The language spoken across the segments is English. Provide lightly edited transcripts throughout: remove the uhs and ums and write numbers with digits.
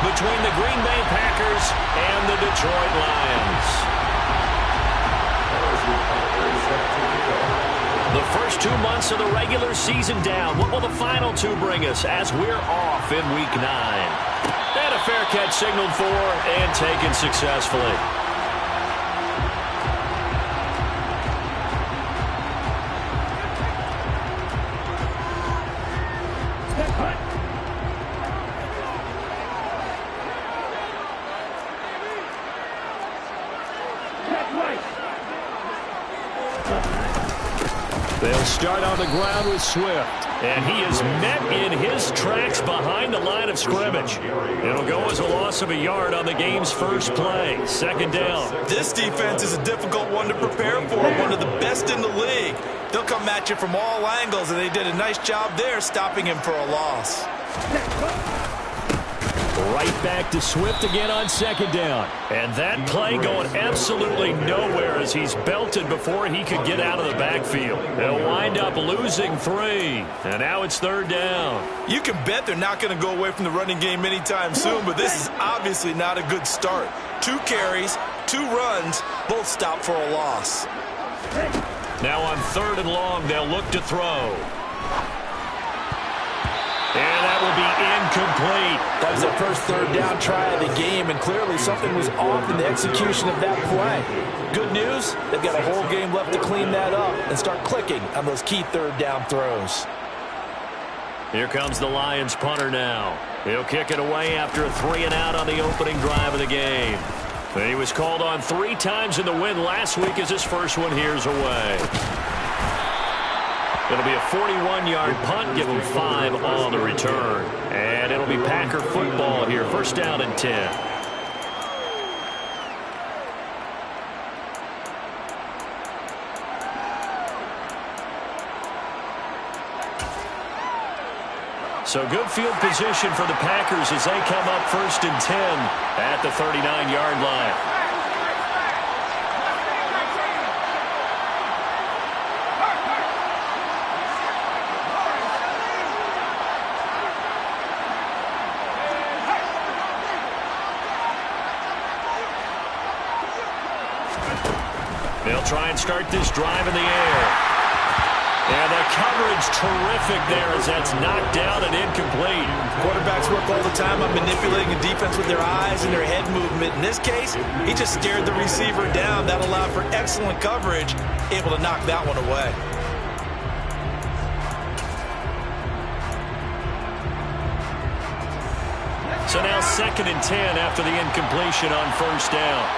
between the Green Bay Packers and the Detroit Lions. The first 2 months of the regular season down. What will the final 2 bring us as we're off in Week 9? And a fair catch signaled for and taken successfully. They'll start on the ground with Swift. And he is met in his tracks behind the line of scrimmage. It'll go as a loss of a yard on the game's first play. Second down. This defense is a difficult one to prepare for, one of the best in the league. They'll come at you from all angles, and they did a nice job there stopping him for a loss. Right back to Swift again on second down. And that play going absolutely nowhere as he's belted before he could get out of the backfield. They'll wind up losing 3. And now it's third down. You can bet they're not going to go away from the running game anytime soon, but this is obviously not a good start. 2 carries, 2 runs, both stopped for a loss. Now on third and long, they'll look to throw. And that will be incomplete. That was their first third down try of the game, and clearly something was off in the execution of that play. Good news, they've got a whole game left to clean that up and start clicking on those key third down throws. Here comes the Lions punter now. He'll kick it away after a 3-and-out on the opening drive of the game. And he was called on 3 times in the win last week as his first one here's away. It'll be a 41-yard punt, give him 5 on the return. And it'll be Packer football here, first down and 10. So good field position for the Packers as they come up first and 10 at the 39-yard line. They'll try and start this drive in the air. And the coverage terrific there as that's knocked down and incomplete. Quarterbacks work all the time on manipulating a defense with their eyes and their head movement. In this case, he just stared the receiver down. That allowed for excellent coverage, able to knock that one away. So now second and 10 after the incompletion on first down.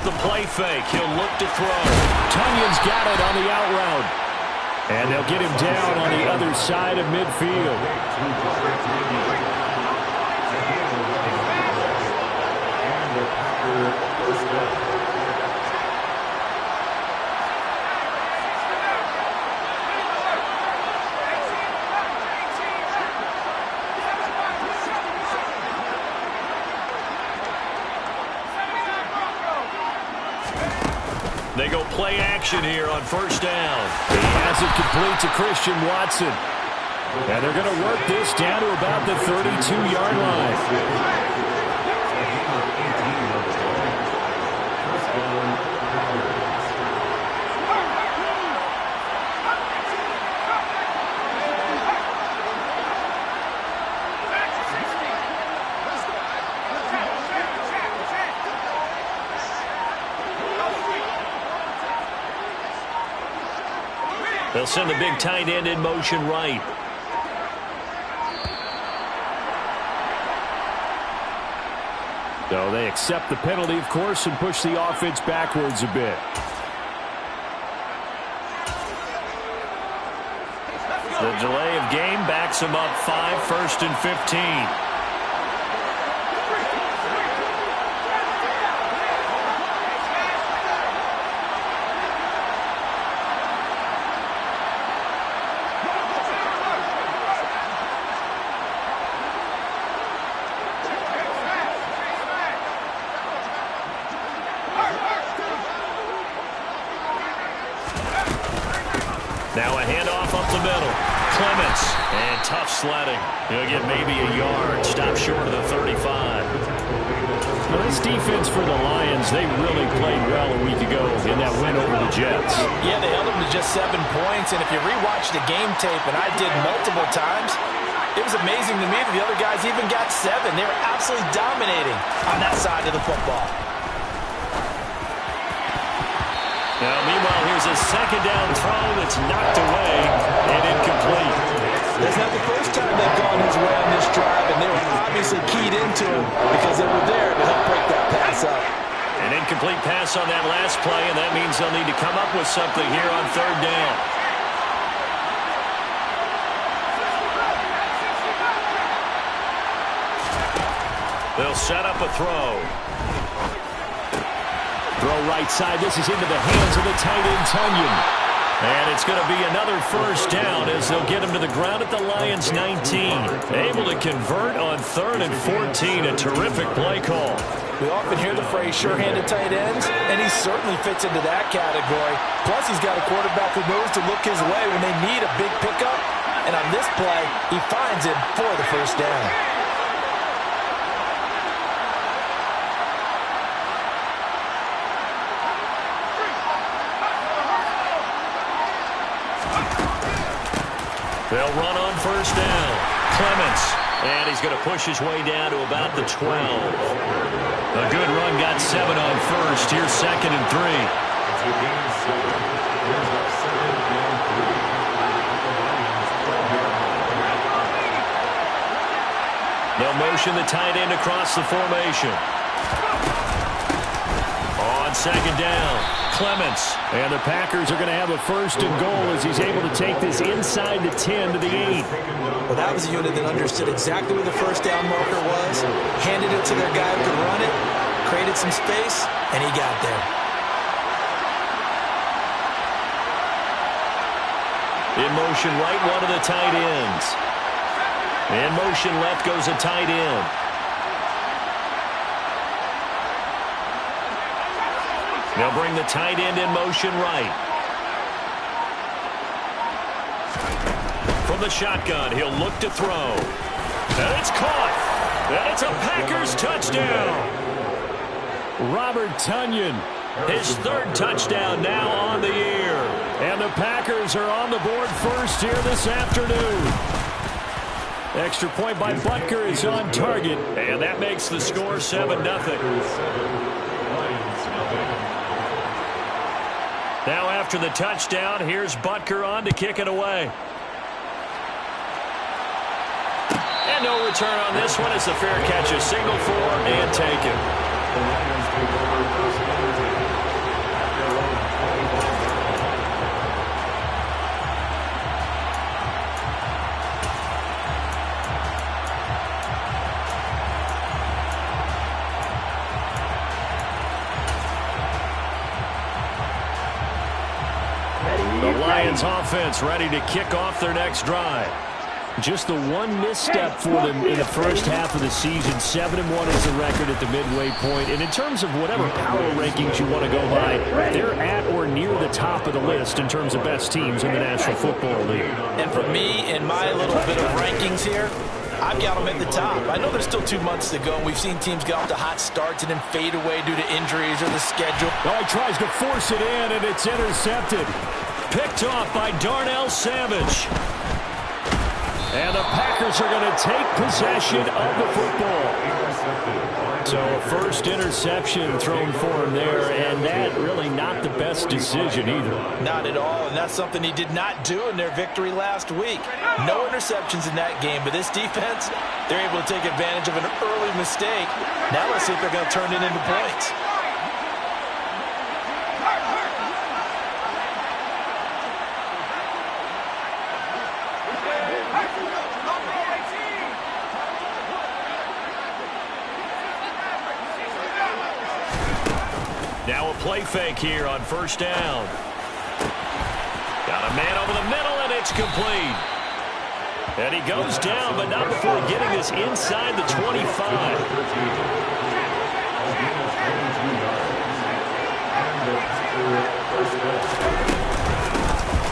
The play fake. He'll look to throw. Tunyon's got it on the out route. And they'll get him down on the other side of midfield. They go play action here on first down. He has it complete to Christian Watson. And they're going to work this down to about the 32-yard line. They'll send the big tight end in motion right. So they accept the penalty, of course, and push the offense backwards a bit. The delay of game backs them up 5, first and 15. Now a handoff up the middle. Clements. And tough sledding. He'll get maybe a yard. Stop short of the 35. Well, this defense for the Lions, they really played well a week ago in that win over the Jets. Yeah, they held them to just 7 points. And if you rewatch the game tape, and I did multiple times, it was amazing to me that the other guys even got 7. They were absolutely dominating on that side of the football. Now, meanwhile, here's a second down throw that's knocked away and incomplete. That's not the first time they've gone his way on this drive, and they were obviously keyed into him because they were there to help break that pass up. An incomplete pass on that last play, and that means they'll need to come up with something here on 3rd down. They'll set up a throw. Throw right side. This is into the hands of the tight end, Tunyon. And it's going to be another first down as they'll get him to the ground at the Lions' 19. Able to convert on 3rd and 14. A terrific play call. We often hear the phrase sure-handed tight ends, and he certainly fits into that category. Plus, he's got a quarterback who knows to look his way when they need a big pickup. And on this play, he finds it for the first down. They'll run on first down. Clements. And he's going to push his way down to about the 12. A good run got 7 on first. Here's 2nd and 3. They'll motion the tight end across the formation. On 2nd down, Clements. And the Packers are going to have a 1st and goal as he's able to take this inside the 10 to the 8. Well, that was a unit that understood exactly where the first down marker was, handed it to their guy who could run it, created some space, and he got there. In motion right, one of the tight ends. In motion left goes a tight end. They'll bring the tight end in motion right. From the shotgun, he'll look to throw. And it's caught. And it's a Packers touchdown. Robert Tunyon. His 3rd touchdown now on the year. And the Packers are on the board first here this afternoon. Extra point by Butker is on target. And that makes the score 7-0. Now after the touchdown, here's Butker on to kick it away. And no return on this one as the fair catch is signaled for and taken. The Lions offense ready to kick off their next drive. Just the one misstep for them in the first half of the season. 7-1 is the record at the midway point. And in terms of whatever power rankings you want to go by, they're at or near the top of the list in terms of best teams in the National Football League. And for me, in my little bit of rankings here, I've got them at the top. I know there's still 2 months to go, and we've seen teams get off to hot starts and then fade away due to injuries or the schedule. Oh, he tries to force it in, and it's intercepted. Picked off by Darnell Savage. And the Packers are going to take possession of the football. So a first interception thrown for him there, and that really not the best decision either. Not at all, and that's something he did not do in their victory last week. No interceptions in that game, but this defense, they're able to take advantage of an early mistake. Now let's see if they're going to turn it into points. Now a play fake here on first down. Got a man over the middle, and it's complete. And he goes down, but not before getting this inside the 25.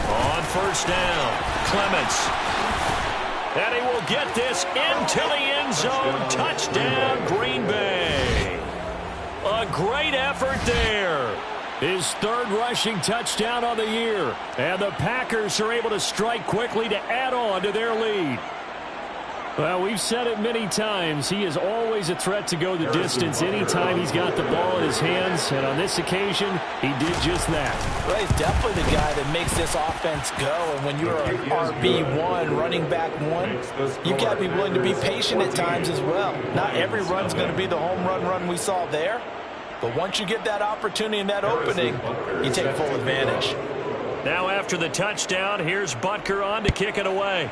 On first down, Clements. And he will get this into the end zone. Touchdown, Green Bay. A great effort there. His third rushing touchdown of the year. And the Packers are able to strike quickly to add on to their lead. Well, we've said it many times. He is always a threat to go the distance anytime he's got the ball in his hands. And on this occasion, he did just that. Well, he's definitely the guy that makes this offense go. And when you're an RB1, running back one, you've got to be willing to be patient at times as well. Not every run's going to be the home run we saw there. But once you get that opportunity and that opening, you take full advantage. Now after the touchdown, here's Butker on to kick it away.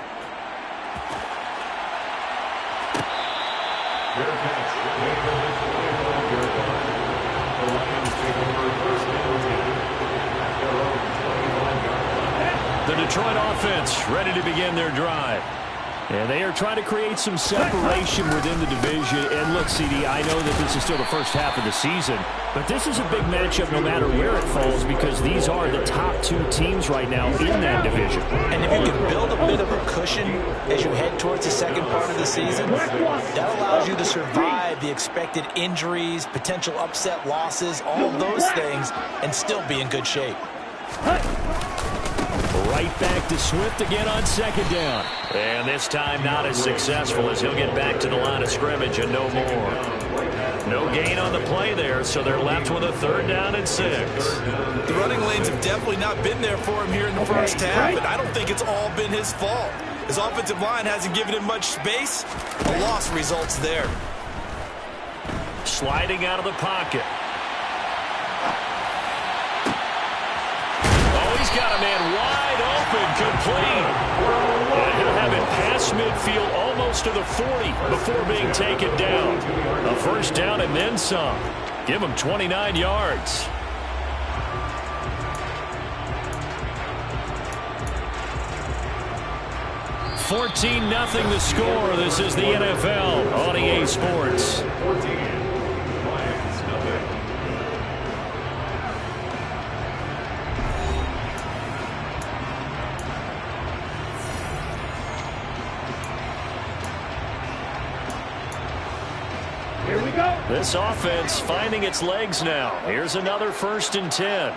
The Detroit offense ready to begin their drive. And they are trying to create some separation within the division. And look, CD, I know that this is still the first half of the season, but this is a big matchup no matter where it falls because these are the top two teams right now in that division. And if you can build a bit of a cushion as you head towards the second part of the season, that allows you to survive the expected injuries, potential upset losses, all of those things, and still be in good shape. Right back to Swift again on second down. And this time not as successful as he'll get back to the line of scrimmage and no more. No gain on the play there, so they're left with a 3rd down and 6. The running lanes have definitely not been there for him here in the first half, and I don't think it's all been his fault. His offensive line hasn't given him much space. A loss results there. Sliding out of the pocket. He's got a man wide open, complete. And he'll have it past midfield almost to the 40 before being taken down. A 1st down and then some. Give him 29 yards. $14-0 the score. This is the NFL on EA Sports. This offense finding its legs now. Here's another 1st and 10.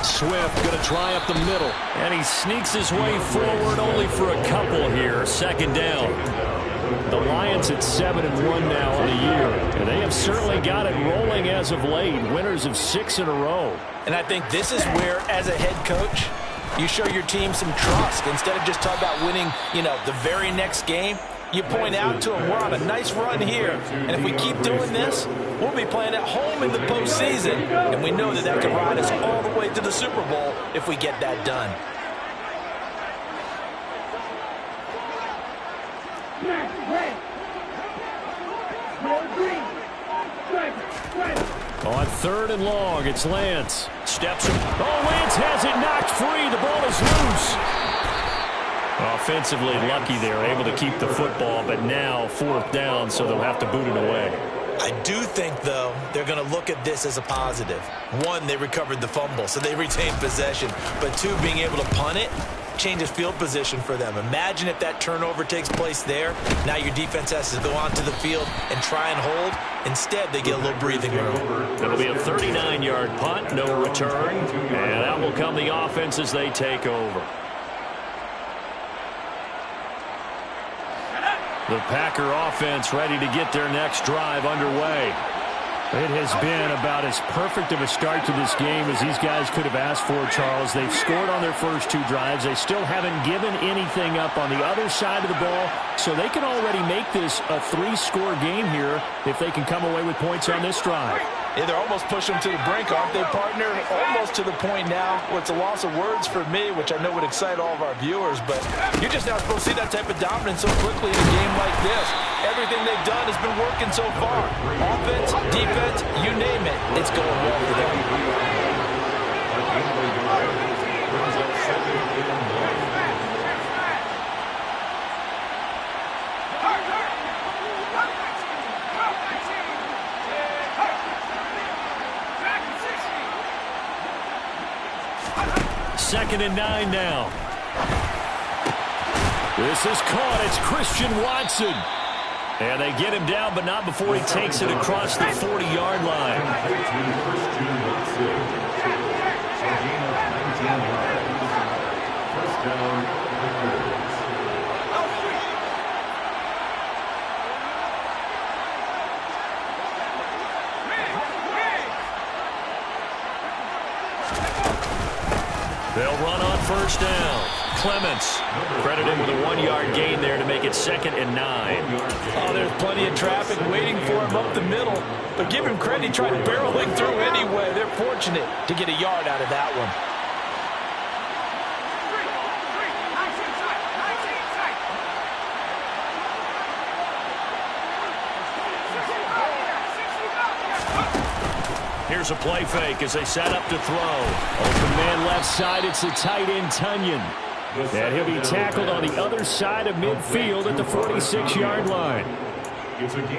Swift going to try up the middle. And he sneaks his way forward only for a couple here. 2nd down. The Lions at 7-1 now on the year. And they have certainly got it rolling as of late. Winners of 6 in a row. And I think this is where, as a head coach, you show your team some trust. Instead of just talking about winning, the very next game, you point out to them, we're on a nice run here. And if we keep doing this, we'll be playing at home in the postseason. And we know that that can ride us all the way to the Super Bowl if we get that done. On 3rd and long, it's Lance. Steps him. Oh, Lance has it knocked free. The ball is loose. Offensively lucky there, able to keep the football, but now 4th down, so they'll have to boot it away. I do think, though, they're going to look at this as a positive. 1, they recovered the fumble, so they retained possession. But 2, being able to punt it changes field position for them. Imagine if that turnover takes place there. Now your defense has to go onto the field and try and hold. Instead, they get a little breathing room. It'll be a 39-yard punt, no return. And out will come the offense as they take over. The Packer offense ready to get their next drive underway. It has been about as perfect of a start to this game as these guys could have asked for, Charles. They've scored on their first 2 drives. They still haven't given anything up on the other side of the ball, so they can already make this a 3-score game here if they can come away with points on this drive. Yeah, they're almost pushing them to the brink, aren't they, partner? Almost to the point now where it's a loss of words for me, which I know would excite all of our viewers, but you're just not supposed to see that type of dominance so quickly in a game like this. Everything they've done has been working so far. Offense, defense, you name it, it's going well for them. 2nd and 9 now. This is caught. It's Christian Watson. And they get him down, but not before he takes it across the 40-yard line. They'll run on first down. Clements credited with a 1-yard gain there to make it 2nd and 9. Oh, there's plenty of traffic waiting for him up the middle. But give him credit, he tried barreling through anyway. They're fortunate to get a yard out of that one. Here's a play fake as they set up to throw. Open man left side. It's the tight end, Tunyon. And he'll be tackled on the other side of midfield at the 46-yard line.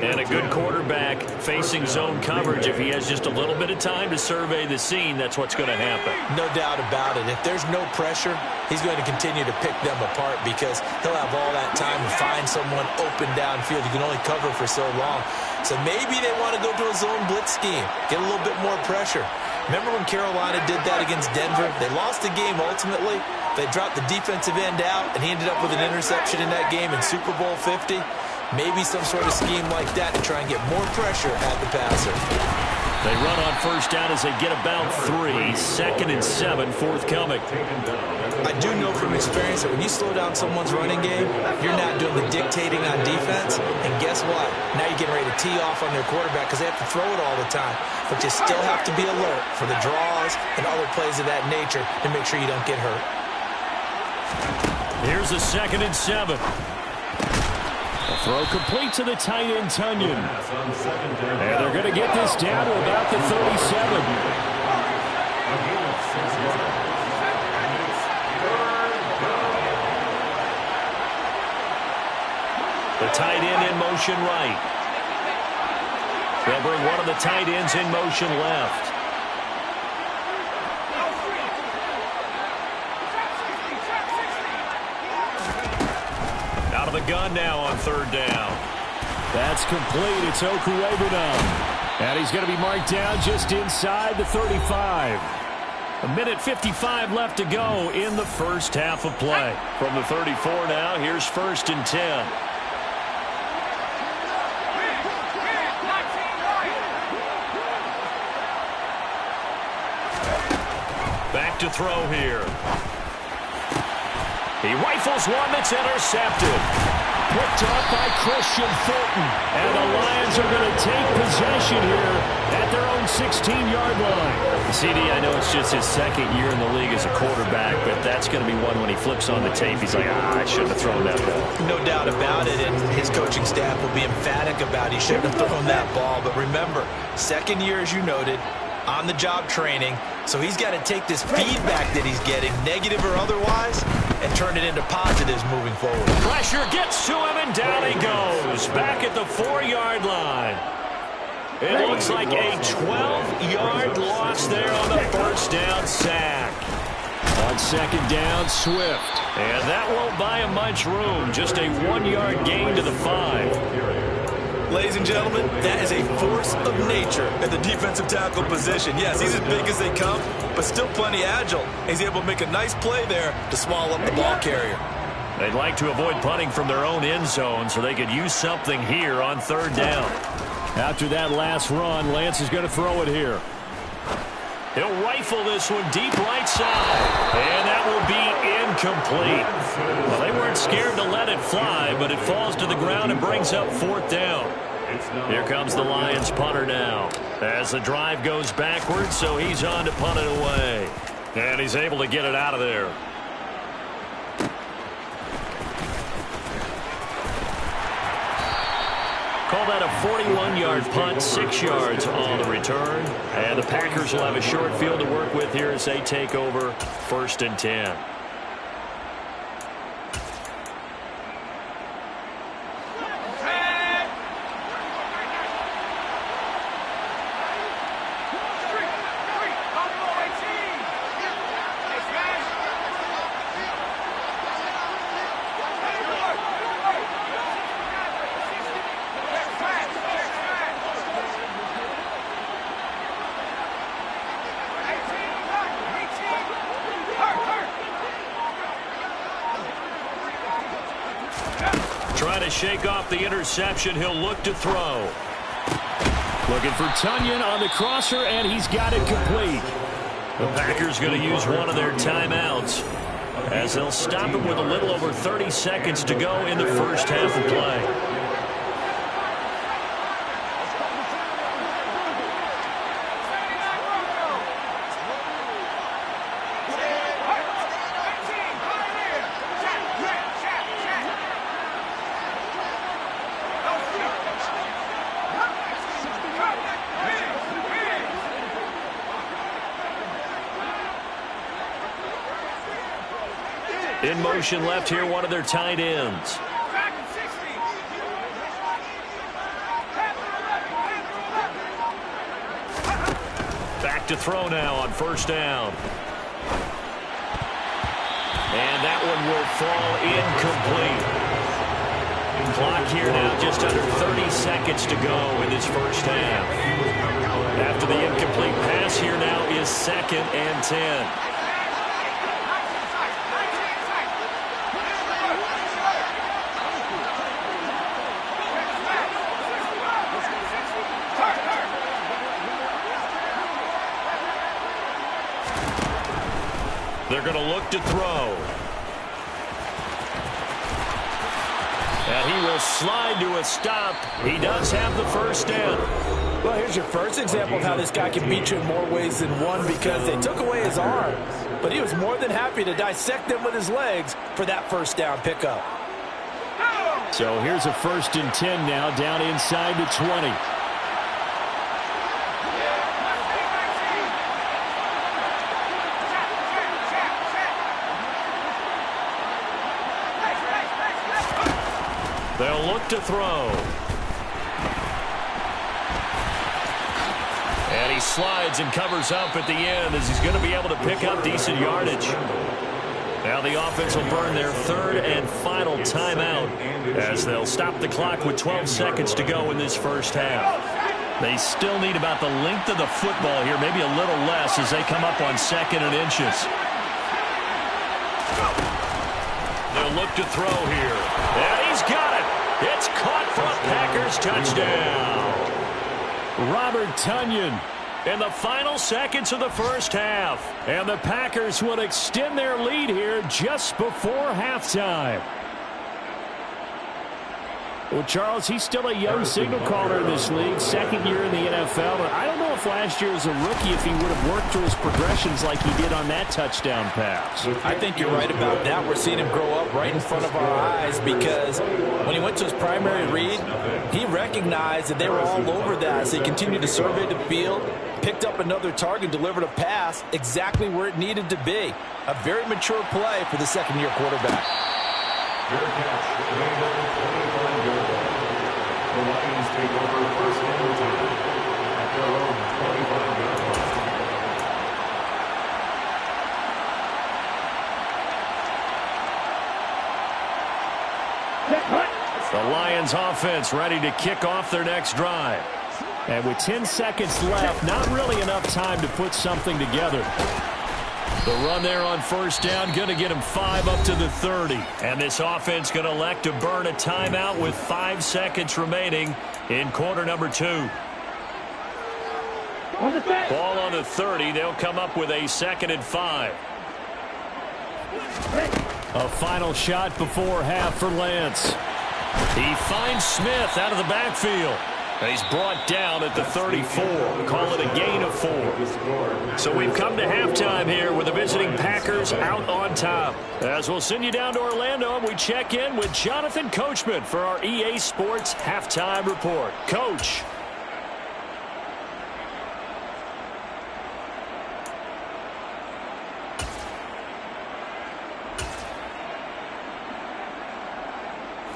And a good quarterback facing zone coverage. If he has just a little bit of time to survey the scene, that's what's going to happen. No doubt about it. If there's no pressure, he's going to continue to pick them apart because he'll have all that time to find someone open downfield. You can only cover for so long. So maybe they want to go to a zone blitz scheme, get a little bit more pressure. Remember when Carolina did that against Denver? They lost the game ultimately. They dropped the defensive end out, and he ended up with an interception in that game in Super Bowl 50. Maybe some sort of scheme like that to try and get more pressure at the passer. They run on first down as they get about 3. 2nd and 7 forthcoming. I do know from experience that when you slow down someone's running game, you're not doing the dictating on defense. And guess what? Now you're getting ready to tee off on their quarterback because they have to throw it all the time. But you still have to be alert for the draws and other plays of that nature to make sure you don't get hurt. Here's a 2nd and 7. A throw complete to the tight end, Tunyon. And they're going to get this down to about the 37. The tight end in motion right. They'll bring one of the tight ends in motion left. Out of the gun now on 3rd down. That's complete. It's Okuwebunam. And he's going to be marked down just inside the 35. 1:55 left to go in the first half of play. From the 34 now, here's 1st and 10. Back to throw here. He rifles one that's intercepted. Picked off by Christian Fulton. And the Lions are going to take possession here at their own 16-yard line. CD, I know it's just his 2nd year in the league as a quarterback, but that's going to be one when he flips on the tape. He's like, I shouldn't have thrown that ball. No doubt about it, and his coaching staff will be emphatic about he shouldn't have thrown that ball. But remember, 2nd year, as you noted, on-the-job training, so he's got to take this feedback that he's getting, negative or otherwise, and turn it into positives moving forward. Pressure gets to him, and down he goes. Back at the 4-yard line. It looks like a 12-yard loss there on the first down sack. On 2nd down, Swift. And that won't buy him much room. Just a 1-yard gain to the 5. Ladies and gentlemen, that is a force of nature at the defensive tackle position. Yes, he's as big as they come, but still plenty agile. He's able to make a nice play there to swallow up the ball carrier. They'd like to avoid punting from their own end zone so they could use something here on 3rd down. After that last run, Lance is going to throw it here. He'll rifle this one deep right side. And that will be incomplete. Well, they weren't scared to let it fly, but it falls to the ground and brings up 4th down. Here comes the Lions punter now. As the drive goes backwards, so he's on to punt it away. And he's able to get it out of there. Call that a 41-yard punt, 6 yards on the return. And the Packers will have a short field to work with here as they take over 1st and 10. Trying to shake off the interception. He'll look to throw. Looking for Tunyon on the crosser, and he's got it complete. The Packers going to use one of their timeouts as they'll stop him with a little over 30 seconds to go in the first half of play. In motion left here, one of their tight ends. Back to throw now on first down. And that one will fall incomplete. Clock here now just under 30 seconds to go in this first half. After the incomplete pass here now is 2nd and 10. They're going to look to throw. And he will slide to a stop. He does have the first down. Well, here's your first example of how this guy can beat you in more ways than one, because they took away his arm, but he was more than happy to dissect them with his legs for that first down pickup. So here's a 1st and 10 now, down inside the 20. They'll look to throw. And he slides and covers up at the end as he's going to be able to pick up decent yardage. Now the offense will burn their 3rd and final timeout as they'll stop the clock with 12 seconds to go in this first half. They still need about the length of the football here, maybe a little less as they come up on 2nd and inches. They'll look to throw here. And he's got it. It's caught for a Packers touchdown. Robert Tunyon in the final seconds of the first half. And the Packers will extend their lead here just before halftime. Well, Charles, he's still a young signal caller in this league, 2nd year in the NFL. But I don't know if last year as a rookie if he would have worked through his progressions like he did on that touchdown pass. I think you're right about that. We're seeing him grow up right in front of our eyes, because when he went to his primary read, he recognized that they were all over that. So he continued to survey the field, picked up another target, delivered a pass exactly where it needed to be. A very mature play for the 2nd-year quarterback. Fair catch. Weighing over 25 yards. The Lions take over 1st and 10 at their own 25-yard line. The Lions offense ready to kick off their next drive. And with 10 seconds left, not really enough time to put something together. The run there on first down going to get him 5 up to the 30. And this offense going to elect to burn a timeout with 5 seconds remaining in quarter number 2. Ball on the 30. They'll come up with a 2nd and 5. A final shot before half for Lance. He finds Smith out of the backfield. And he's brought down at the 34. Call it a gain of 4. So we've come to halftime here with the visiting Packers out on top. As we'll send you down to Orlando, and we check in with Jonathan Coachman for our EA Sports Halftime Report. Coach.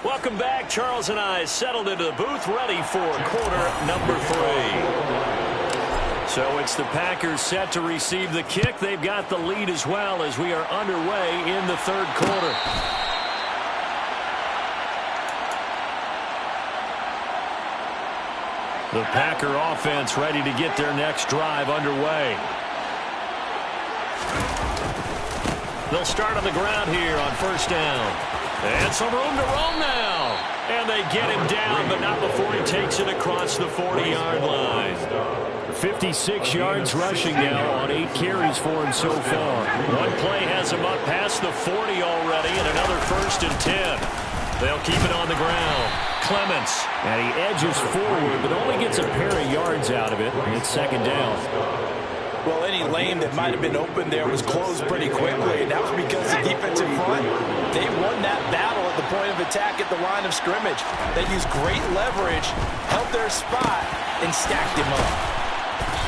Welcome back. Charles and I settled into the booth, ready for quarter number 3. So it's the Packers set to receive the kick. They've got the lead as well as we are underway in the 3rd quarter. The Packer offense ready to get their next drive underway. They'll start on the ground here on first down. And some room to roam now. And they get him down, but not before he takes it across the 40-yard line. 56 yards rushing now on 8 carries for him so far. One play has him up past the 40 already, and another 1st and 10. They'll keep it on the ground. Clements. And he edges forward, but only gets a pair of yards out of it. And it's 2nd down. Well, any lane that might have been open there was closed pretty quickly, and that was because the defensive front, they won that battle at the point of attack at the line of scrimmage. They used great leverage, held their spot, and stacked him up.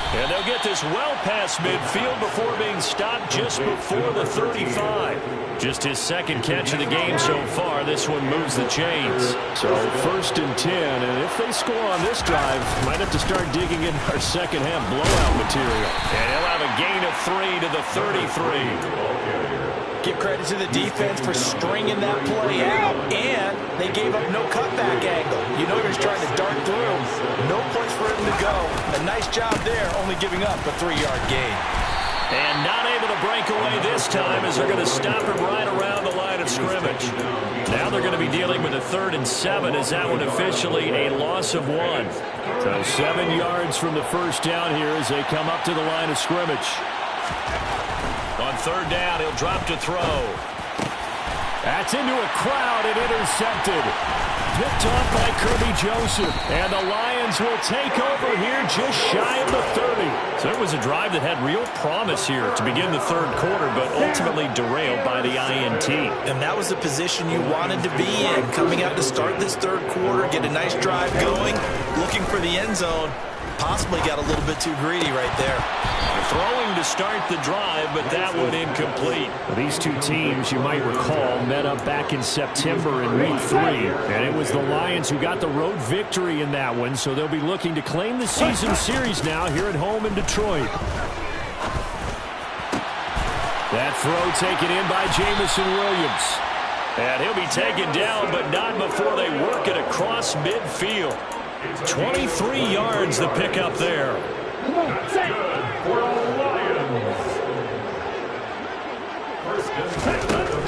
And they'll get this well past midfield before being stopped just before the 35. Just his 2nd catch of the game so far. This one moves the chains. So 1st and 10, and if they score on this drive, might have to start digging in our second half blowout material. And he'll have a gain of 3 to the 33. Give credit to the defense for stringing that play out, and they gave up no cutback angle. You know he was trying to dart through. No place for him to go. A nice job there, only giving up a 3-yard gain. And not able to break away this time as they're going to stop him right around the line of scrimmage. Now they're going to be dealing with a 3rd and 7 as that one officially a loss of 1. So 7 yards from the 1st down here as they come up to the line of scrimmage. On 3rd down, he'll drop to throw. That's into a crowd and intercepted. Picked off by Kirby Joseph. And the Lions will take over here just shy of the 30. So it was a drive that had real promise here to begin the 3rd quarter, but ultimately derailed by the INT. And that was the position you wanted to be in. Coming out to start this 3rd quarter, get a nice drive going, looking for the end zone. Possibly got a little bit too greedy right there. Throwing to start the drive, but that one incomplete. Well, these two teams, you might recall, met up back in September in Week 3. And it was the Lions who got the road victory in that one, so they'll be looking to claim the season series now here at home in Detroit. That throw taken in by Jamison Williams. And he'll be taken down, but not before they work it across midfield. 23 yards the pickup there.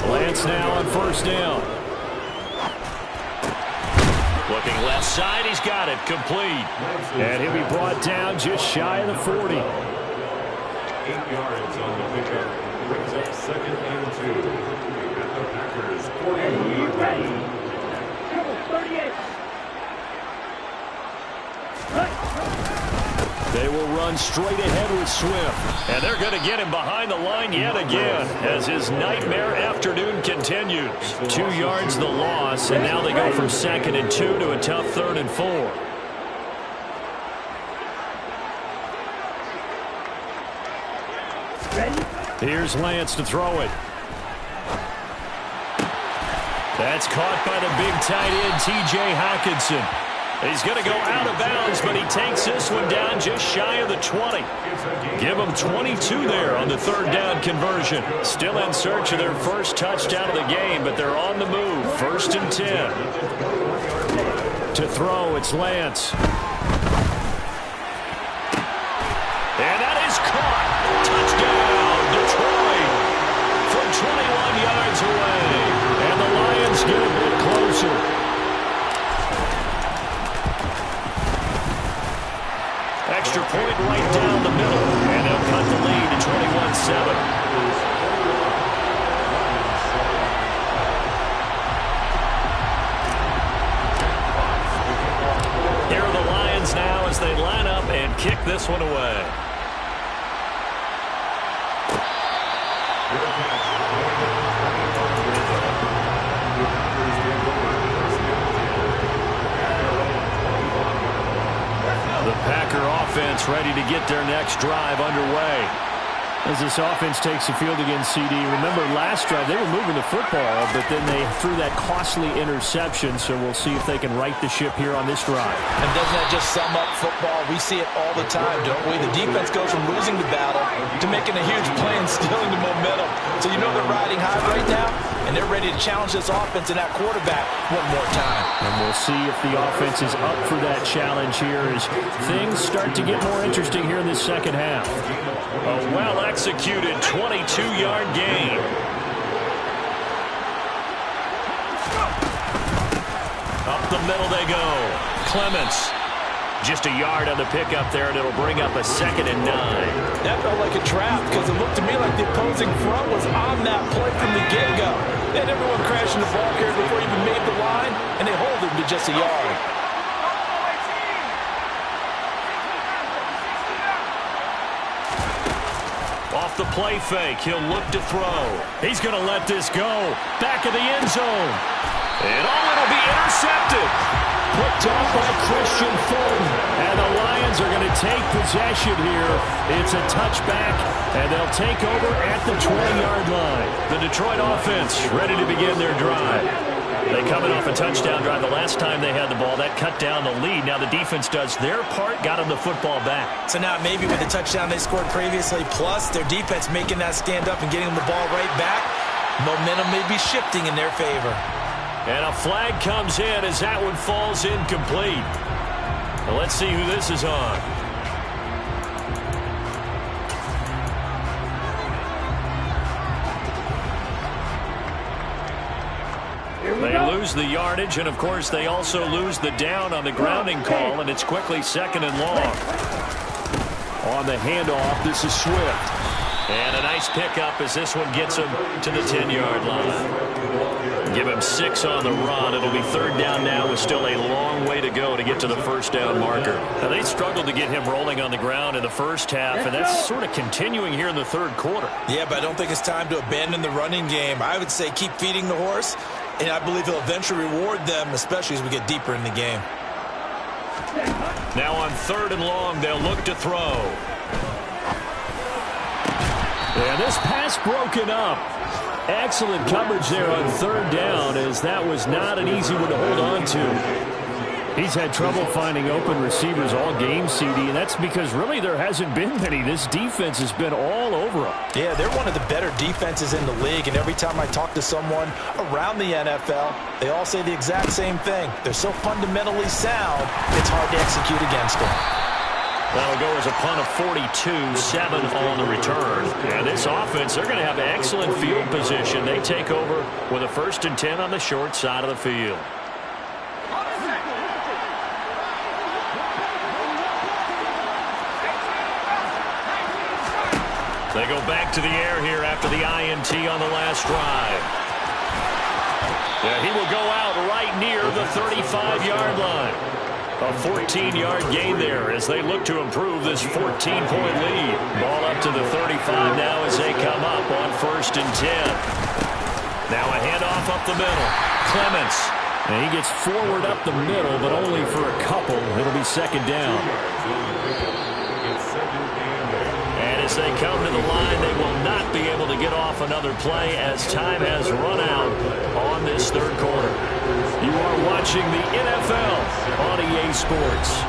Lance now on 1st down. Looking left side, he's got it complete. And he'll be brought down just shy of the 40. 8 yards on the pickup. Brings up 2nd and 2. At the Packers 40. They will run straight ahead with Swift. And they're going to get him behind the line yet again as his nightmare afternoon continues. 2 yards the loss, and now they go from 2nd and 2 to a tough 3rd and 4. Here's Lance to throw it. That's caught by the big tight end, T.J. Hockenson. He's going to go out of bounds, but he takes this one down just shy of the 20. Give him 22 there on the 3rd down conversion. Still in search of their first touchdown of the game, but they're on the move. 1st and 10. To throw, it's Lance. And that is caught. Touchdown, Detroit. From 21 yards away. And the Lions get a bit closer. Extra point right down the middle. And they'll cut the lead to 21-7. Here are the Lions now as they line up and kick this one away. The Packer offense ready to get their next drive underway. As this offense takes the field against CD, remember last drive they were moving the football, but then they threw that costly interception, so we'll see if they can right the ship here on this drive. And doesn't that just sum up football? We see it all the time, don't we? The defense goes from losing the battle to making a huge play and stealing the momentum. So you know they're riding high right now, and they're ready to challenge this offense and that quarterback one more time. And we'll see if the offense is up for that challenge here as things start to get more interesting here in this second half. A well-executed 22-yard gain. Up the middle they go. Clements. Just a yard on the pickup there, and it'll bring up a 2nd and 9. That felt like a trap because it looked to me like the opposing front was on that play from the get-go. They had everyone crashing the ball carrier before he even made the line, and they hold him to just a yard. Off the play fake, he'll look to throw. He's going to let this go. Back of the end zone. And it'll be intercepted. Picked off by Christian Fulton. And the Lions are going to take possession here. It's a touchback, and they'll take over at the 20-yard line. The Detroit offense ready to begin their drive. They coming off a touchdown drive the last time they had the ball. That cut down the lead. Now the defense does their part, got them the football back. So now maybe with the touchdown they scored previously, plus their defense making that stand up and getting them the ball right back, momentum may be shifting in their favor. And a flag comes in as that one falls incomplete. Well, let's see who this is on. They lose the yardage, and of course they also lose the down on the grounding call, and it's quickly 2nd and long. On the handoff, this is Swift. And a nice pickup as this one gets him to the 10-yard line. Give him 6 on the run. It'll be 3rd down now with still a long way to go to get to the 1st down marker. Now, they struggled to get him rolling on the ground in the first half, and that's sort of continuing here in the 3rd quarter. Yeah, but I don't think it's time to abandon the running game. I would say keep feeding the horse, and I believe he'll eventually reward them, especially as we get deeper in the game. Now on 3rd and long, they'll look to throw. And this pass broken up. Excellent coverage there on 3rd down, as that was not an easy one to hold on to. He's had trouble finding open receivers all game, CD, and that's because really there hasn't been many. This defense has been all over him. Yeah, they're one of the better defenses in the league, and every time I talk to someone around the NFL, they all say the exact same thing. They're so fundamentally sound, it's hard to execute against them. That'll go as a punt of 42, 7 on the return. And this offense, they're going to have excellent field position. They take over with a 1st and 10 on the short side of the field. They go back to the air here after the INT on the last drive. Yeah, he will go out right near the 35-yard line. A 14-yard gain there as they look to improve this 14-point lead. Ball up to the 35 now as they come up on 1st and 10. Now a handoff up the middle. Clements. And he gets forward up the middle, but only for a couple. It'll be 2nd down. And as they come to the line, they will not be able to get off another play as time has run out on this 3rd quarter. You are watching the NFL on EA Sports.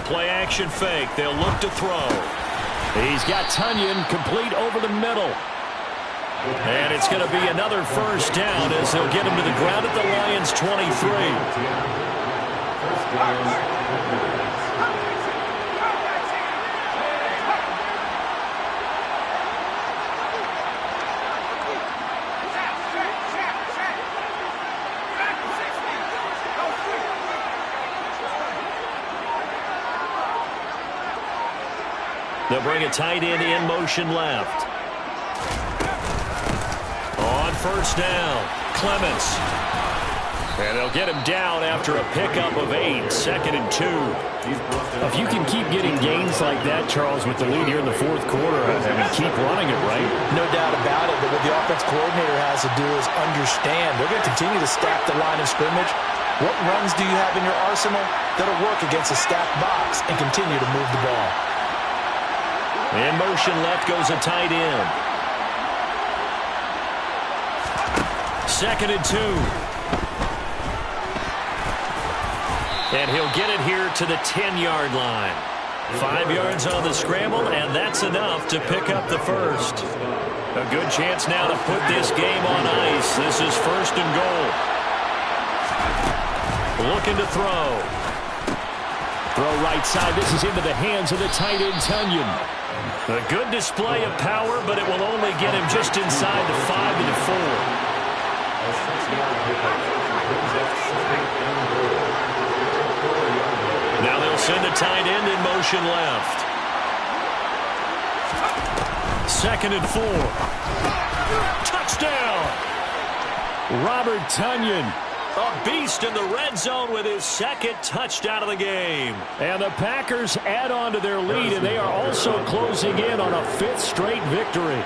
Play-action fake. They'll look to throw. He's got Tunyon complete over the middle. And it's going to be another 1st down as they'll get him to the ground at the Lions' 23. They'll bring a tight end in motion left. On 1st down, Clements. And they'll get him down after a pickup of 8, 2nd and 2. If you can keep getting gains like that, Charles, with the lead here in the 4th quarter, I mean, keep running it, right? No doubt about it, but what the offense coordinator has to do is understand. They're going to continue to stack the line of scrimmage. What runs do you have in your arsenal that'll work against a stacked box and continue to move the ball? In motion left goes a tight end. 2nd and 2. And he'll get it here to the 10-yard line. 5 yards on the scramble, and that's enough to pick up the first. A good chance now to put this game on ice. This is 1st and goal. Looking to throw. Throw right side. This is into the hands of the tight end, Tunyon. A good display of power, but it will only get him just inside the 5 and 4. Now they'll send the tight end in motion left. 2nd and 4. Touchdown! Robert Tunyon. A beast in the red zone with his 2nd touchdown of the game. And the Packers add on to their lead, and they are also closing in on a 5th straight victory.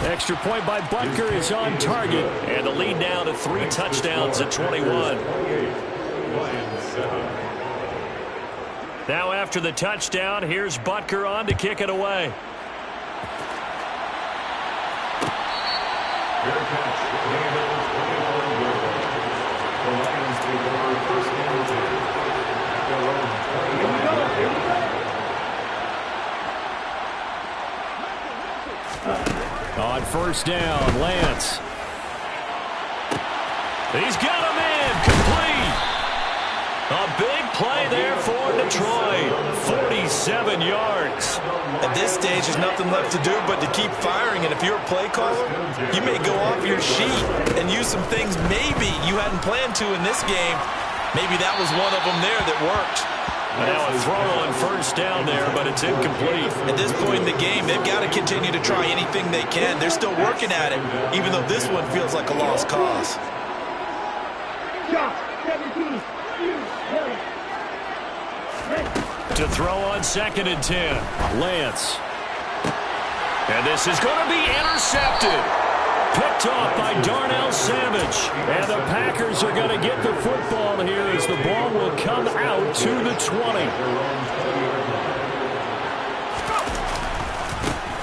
Extra point by Butker is on target. And the lead now to 3 touchdowns at 21. Now after the touchdown, here's Butker on to kick it away. Fair catch. Gain of 21 yards. The Lions take over 1st and 10 at their own 21. On 1st down, Lance. He's got him in. Complete. A big play there for Detroit. 47 yards. At this stage, there's nothing left to do but to keep firing. And if you're a play caller, you may go off your sheet and use some things maybe you hadn't planned to in this game. Maybe that was one of them there that worked. Now a throw on 1st down there, but it's incomplete. At this point in the game, they've got to continue to try anything they can. They're still working at it, even though this one feels like a lost cause. To throw on 2nd and 10. Lance. And this is going to be intercepted. Picked off by Darnell Savage. And the Packers are going to get the football here as the ball will come out to the 20.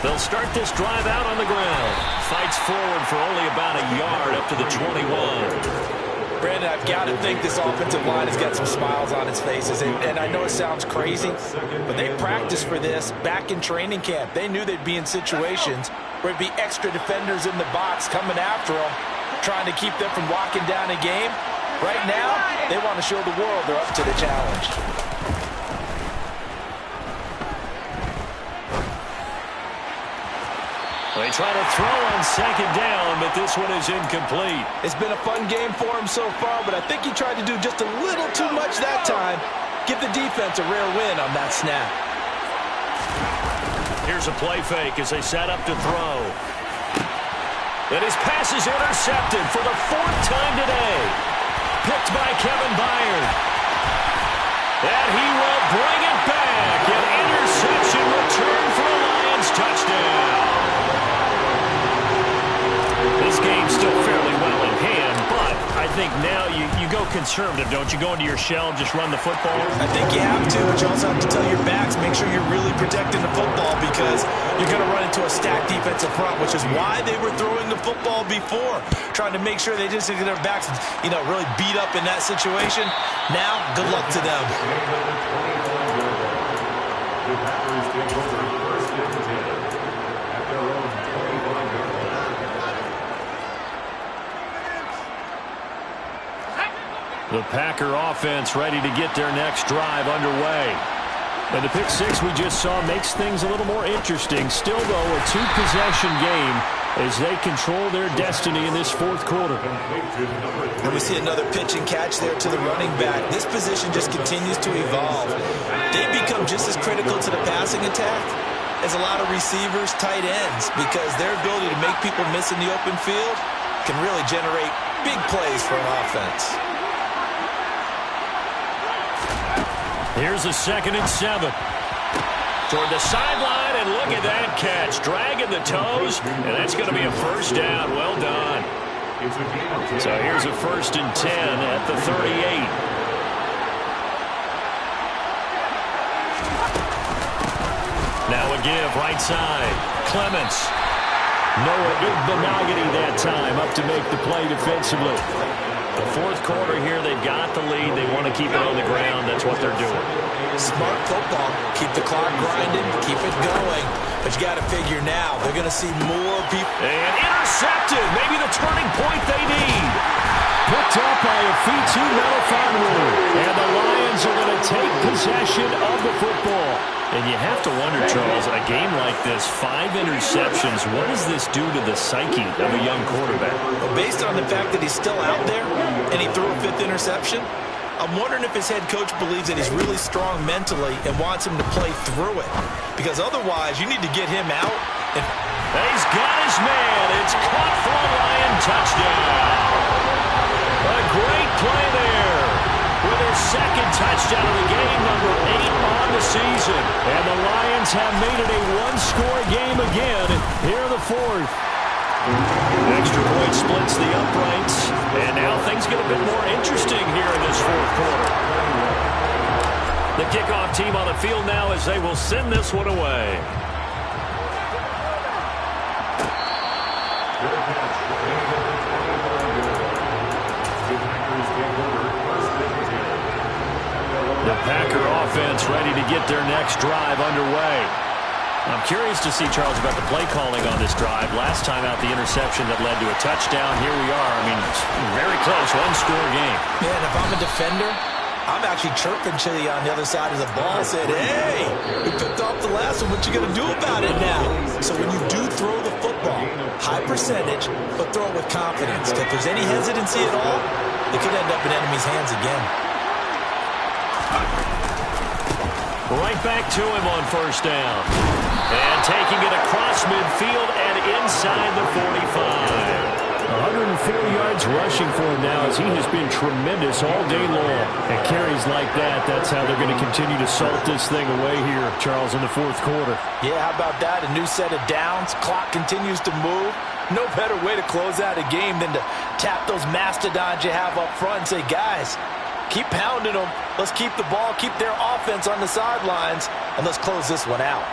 They'll start this drive out on the ground. Fights forward for only about a yard up to the 21. Brandon, I've got to think this offensive line has got some smiles on its faces. And I know it sounds crazy, but they practiced for this back in training camp. They knew they'd be in situations where it'd be extra defenders in the box coming after them, trying to keep them from locking down a game. Right now, they want to show the world they're up to the challenge. They try to throw on 2nd down, but this one is incomplete. It's been a fun game for him so far, but I think he tried to do just a little too much that time. Give the defense a rare win on that snap. Here's a play fake as they set up to throw. And his pass is intercepted for the 4th time today. Picked by Kevin Byard. And he will bring it back. An interception return for a Lions touchdown. This game's still fairly well in hand, but I think now you go conservative, don't you? Go into your shell and just run the football? I think you have to, but you also have to tell your backs, make sure you're really protecting the football because you're going to run into a stacked defensive front, which is why they were throwing the football before, trying to make sure they just get their backs, really beat up in that situation. Now, good luck to them. The Packers take over 1st and 10 at their own 21-yard line. The Packer offense ready to get their next drive underway. And the pick six we just saw makes things a little more interesting. Still, though, a 2-possession game as they control their destiny in this 4th quarter. And we see another pitch and catch there to the running back. This position just continues to evolve. They become just as critical to the passing attack as a lot of receivers, tight ends, because their ability to make people miss in the open field can really generate big plays for an offense. Here's a 2nd and 7. Toward the sideline, and look at that catch. Dragging the toes, and that's going to be a 1st down. Well done. So here's a 1st and 10 at the 38. give right side. Clements. Noah Igbenogany that time up to make the play defensively. The fourth quarter here, they've got the lead. They want to keep it on the ground. That's what they're doing. Smart football. Keep the clock grinding. Keep it going. But you got to figure now, they're going to see more people. And intercepted. Maybe the turning point they need. Picked up by a Fitu Melifonwu. And the Lions are going to take possession of the football. And you have to wonder, Charles, a game like this, 5 interceptions, what does this do to the psyche of a young quarterback? Well, based on the fact that he's still out there and he threw a 5th interception, I'm wondering if his head coach believes that he's really strong mentally and wants him to play through it. Because otherwise, you need to get him out. And he's got his man. It's caught for a Lion touchdown. A great play there. With his second touchdown of the game, number 8 on the season. And the Lions have made it a one-score game again here in the fourth. Extra point splits the uprights. And now things get a bit more interesting here in this fourth quarter. The kickoff team on the field now as they will send this one away. The Packer offense ready to get their next drive underway. I'm curious to see, Charles, about the play calling on this drive. Last time out, the interception that led to a touchdown. Here we are. I mean, very close, one-score game. Man, if I'm a defender, I'm actually chirping Chili on the other side of the ball. Said, hey, we picked off the last one. What you going to do about it now? So when you do throw the football, high percentage, but throw it with confidence. If there's any hesitancy at all, it could end up in enemy's hands again. Right back to him on first down. And taking it across midfield and inside the 45. 104 yards rushing for him now as he has been tremendous all day long. And carries like that, that's how they're going to continue to salt this thing away here, Charles, in the fourth quarter. Yeah, how about that? A new set of downs. Clock continues to move. No better way to close out a game than to tap those mastodons you have up front and say, guys, keep pounding them. Let's keep the ball, keep their offense on the sidelines, and let's close this one out.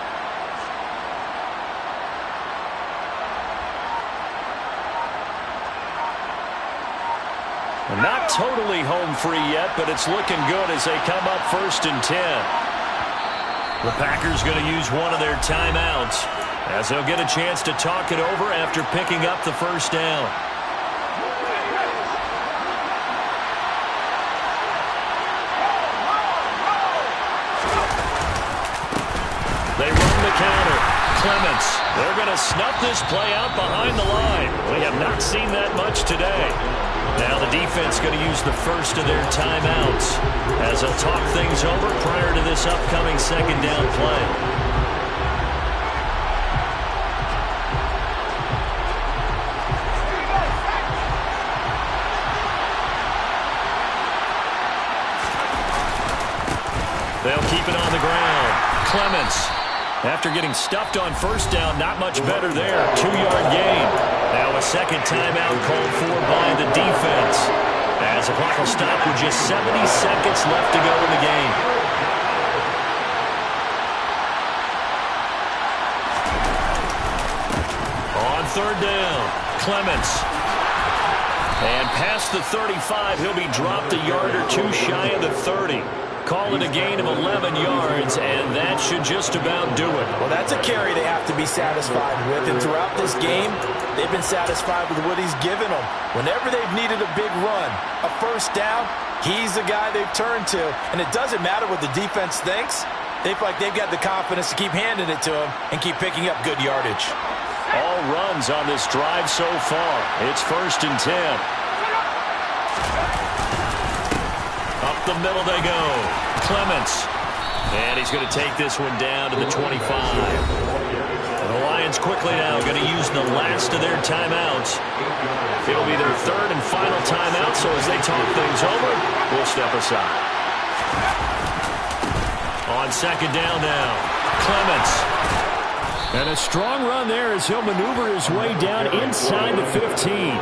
Not totally home free yet, but it's looking good as they come up 1st and 10. The Packers going to use one of their timeouts as they'll get a chance to talk it over after picking up the first down. They run the counter. Clements, they're going to snuff this play out behind the line. We have not seen that much today. Now the defense going to use the first of their timeouts as they'll talk things over prior to this upcoming second down play. They'll keep it on the ground. Clements, after getting stuffed on first down, not much better there. 2-yard gain. Now a second timeout called for by the defense. As the clock will stop with just 70 seconds left to go in the game. On third down, Clements. And past the 35, he'll be dropped a yard or two shy of the 30. Call it a gain of 11 yards, and that should just about do it. Well, that's a carry they have to be satisfied with. And throughout this game, they've been satisfied with what he's given them. Whenever they've needed a big run, a first down, he's the guy they've turned to. And it doesn't matter what the defense thinks. They feel like they've got the confidence to keep handing it to him and keep picking up good yardage. All runs on this drive so far. It's 1st and 10. Up the middle they go. Clements. And he's going to take this one down to the 25. The Lions quickly now going to use the last of their timeouts. It'll be their third and final timeout, so as they talk things over, we'll step aside. On second down now, Clements. And a strong run there as he'll maneuver his way down inside the 15.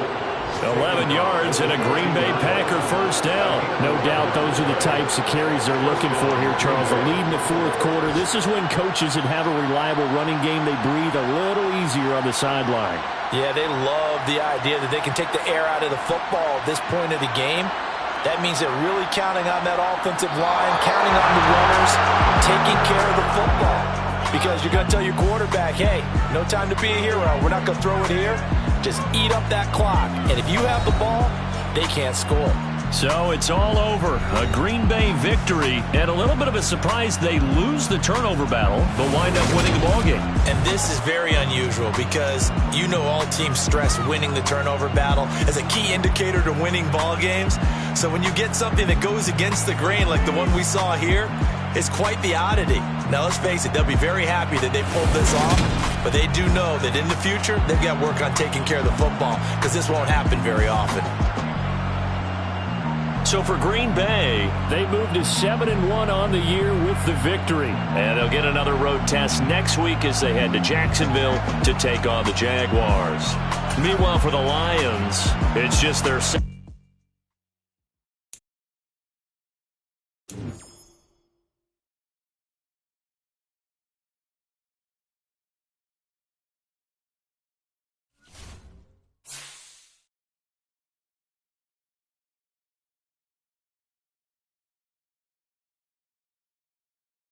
11 7 yards and a Green Bay Packer first down. No doubt those are the types of carries they're looking for here, Charles. A lead in the fourth quarter. This is when coaches that have a reliable running game, they breathe a little easier on the sideline. Yeah, they love the idea that they can take the air out of the football at this point of the game. That means they're really counting on that offensive line, counting on the runners, taking care of the football. Because you're going to tell your quarterback, hey, no time to be a hero. We're not going to throw it here. Just eat up that clock. And if you have the ball, they can't score. So it's all over. A Green Bay victory, and a little bit of a surprise they lose the turnover battle, but wind up winning the ballgame. And this is very unusual because you know all teams stress winning the turnover battle as a key indicator to winning ball games. So when you get something that goes against the grain like the one we saw here, it's quite the oddity. Now, let's face it, they'll be very happy that they pulled this off, but they do know that in the future, they've got to work on taking care of the football because this won't happen very often. So for Green Bay, they moved to 7-1 on the year with the victory. And they'll get another road test next week as they head to Jacksonville to take on the Jaguars. Meanwhile, for the Lions, it's just their